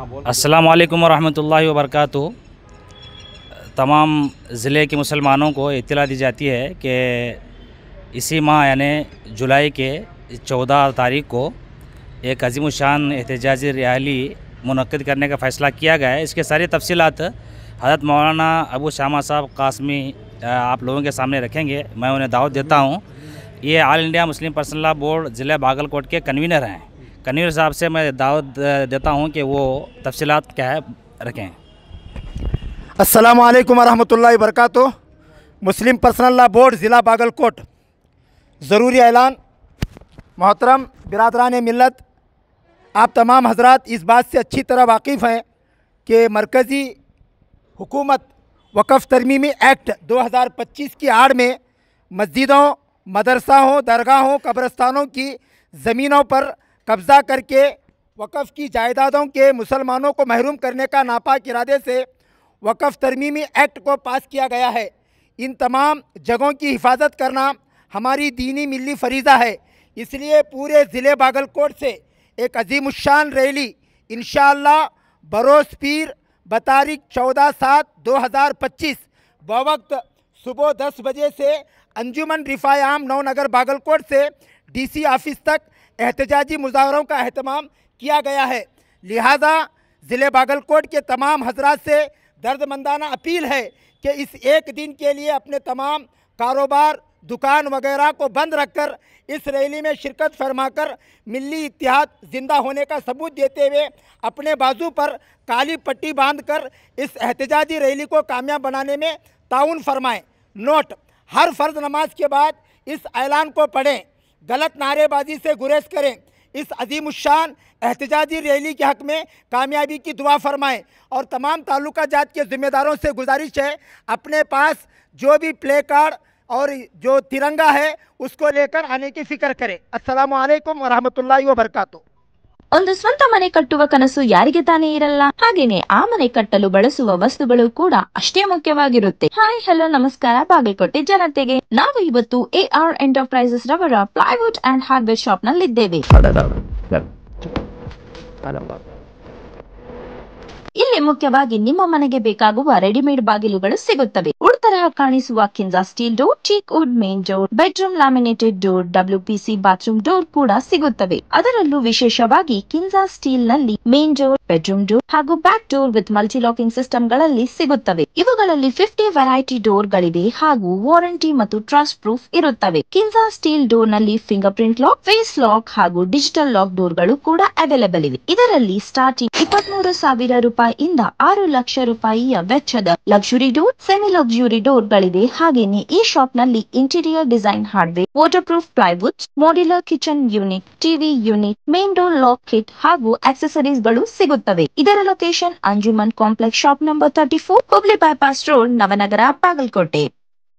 अस्सलाम वालेकुम वरहमतुल्लाहि वबरकातुहू। तमाम ज़िले के मुसलमानों को इत्तला दी जाती है कि इसी माह यानी जुलाई के 14 तारीख को एक अज़ीमुशान एहतजाजी रैली मुनक्किद करने का फ़ैसला किया गया है। इसके सारी तफसीलात हज़रत मौलाना अबू शामा साहब कासमी आप लोगों के सामने रखेंगे। मैं उन्हें दावत देता हूँ। ये all India Muslim personal law board ज़िला बागलकोट के कन्वीनर हैं। कन्वीनर साहब से मैं दावत देता हूं कि वो तफसीलात क्या है रखें। अस्सलामु अलैकुम वरहमतुल्लाहि वबरकातुहू। मुस्लिम पर्सनल लॉ बोर्ड ज़िला बागलकोट ज़रूरी ऐलान। मोहतरम बिरादरान मिल्लत, आप तमाम हजरात इस बात से अच्छी तरह वाकिफ़ हैं कि मरकज़ी हुकूमत वक़फ़ तरमीमी एक्ट 2025 की आड़ में मस्जिदों, मदरसाओं, दरगाहों, कब्रस्तानों की ज़मीनों पर कब्ज़ा करके वक़फ़ की जायदादों के मुसलमानों को महरूम करने का नापाक इरादे से वक़फ़ तरमीमी एक्ट को पास किया गया है। इन तमाम जगहों की हिफाजत करना हमारी दीनी मिली फ़रीज़ा है। इसलिए पूरे ज़िले बागलकोट से एक अज़ीमुश्शान रैली इंशाअल्लाह बरोज़ पीर बतारीख 14/7/2025 बवक्त सुबह 10 बजे से अंजुमन रिफ़ाए आम नवनगर बागलकोट से DC ऑफ़िस तक एहतजाजी मुज़ाहरों का अहतमाम किया गया है। लिहाजा ज़िले बागलकोट के तमाम हजरात से दर्दमंदाना अपील है कि इस एक दिन के लिए अपने तमाम कारोबार, दुकान वगैरह को बंद रखकर इस रैली में शिरकत फरमाकर मिली इत्तेहाद ज़िंदा होने का सबूत देते हुए अपने बाजू पर काली पट्टी बांधकर इस एहतजाजी रैली को कामयाब बनाने में ताउन फरमाएँ। नोट: हर फ़र्ज़ नमाज के बाद इस ऐलान को पढ़ें, गलत नारेबाजी से गुरेज करें, इस अज़ीमुश्शान एहतजाजी रैली के हक़ में कामयाबी की दुआ फरमाएं और तमाम ताल्लुका जात के ज़िम्मेदारों से गुजारिश है अपने पास जो भी प्ले कार्ड और जो तिरंगा है उसको लेकर आने की फ़िक्र करें। अस्सलामु अलैकुम वरहमतुल्लाहि वबरकातुहू। ಒಂದು ಸ್ವಂತ ಮನೆ ಕಟ್ಟುವ ಕನಸು ಯಾರಿಗೆ ತಾನೇ ಇರಲ್ಲ. ಹಾಗೇನೆ ಆ ಮನೆ ಕಟ್ಟಲು ಬಳಸುವ ವಸ್ತುಗಳು ಕೂಡ ಅಷ್ಟೇ ಮುಖ್ಯವಾಗಿರುತ್ತೆ. ಹಾಯ್ ಹಲೋ ನಮಸ್ಕಾರ ಬಾಗಲಕೋಟೆ ಜನತೆಗೆ. ನಾವು ಇವತ್ತು AR ಎಂಟರ್ಪ್ರೈಸಸ್ ರವರ ಪ್ಲೈವುಡ್ ಅಂಡ್ ಹಾರ್ಡ್ವೇರ್ ಶಾಪ್ ನಲ್ಲಿದ್ದೇವೆ. ಇಲ್ಲಿ ಮುಖ್ಯವಾಗಿ ನಿಮ್ಮ ಮನೆಗೆ ಬೇಕಾಗುವ ರೆಡಿಮೇಡ್ ಬಾಗಿಲುಗಳು ಸಿಗುತ್ತವೆ. ತರಹ ಕಾಣಿಸುವ Kinsa steel door, teak wood main door, bedroom laminated door, WPC bathroom door ಕೂಡ ಸಿಗುತ್ತವೆ. ಅದರಲ್ಲೂ ವಿಶೇಷವಾಗಿ ಕಿನ್ಸಾ ಸ್ಟೀಲ್ ನಲ್ಲಿ ಮೇನ್ ಡೋರ್, ಬೆಡ್ರೂಮ್ ಡೋರ್ ಹಾಗೂ back door with multi locking system ಗಳಲ್ಲಿ ಸಿಗುತ್ತವೆ. ಇವುಗಳಲ್ಲಿ 50 ವೆರೈಟಿ ಡೋರ್ ಗಳಿವೆ ಹಾಗೂ ವಾರಂಟಿ ಮತ್ತು ಟ್ರಸ್ಟ್ ಪ್ರೂಫ್ ಇರುತ್ತವೆ. ಕಿನ್ಸಾ ಸ್ಟೀಲ್ ಡೋರ್ ನಲ್ಲಿ fingerprint lock, face lock ಹಾಗೂ ಡಿಜಿಟಲ್ ಲಾಕ್ ಡೋರ್ ಗಳು ಕೂಡ ಅವೈಲೇಬಲ್ ಇವೆ. ಇದರಲ್ಲಿ ಸ್ಟಾರ್ಟಿಂಗ್ 23,000 ರೂಪಾಯಿಯಿಂದ 6 ಲಕ್ಷ ರೂಪಾಯಿಯ ವೆಚ್ಚದ luxury door, semi luxury door ಗಳಿವೆ. ಹಾಗೇನೆ ಈ ಶಾಪ್ ನಲ್ಲಿ interior design hardware, waterproof plywood, modular kitchen unit, TV unit, main door lock kit ಹಾಗೂ ಆಕ್ಸೆಸರೀಸ್ ಗಳು ಸಿಗುತ್ತವೆ. ಇದರ location Anjuman complex, shop number 34, Hubli bypass road, Navanagar, Bagalkot.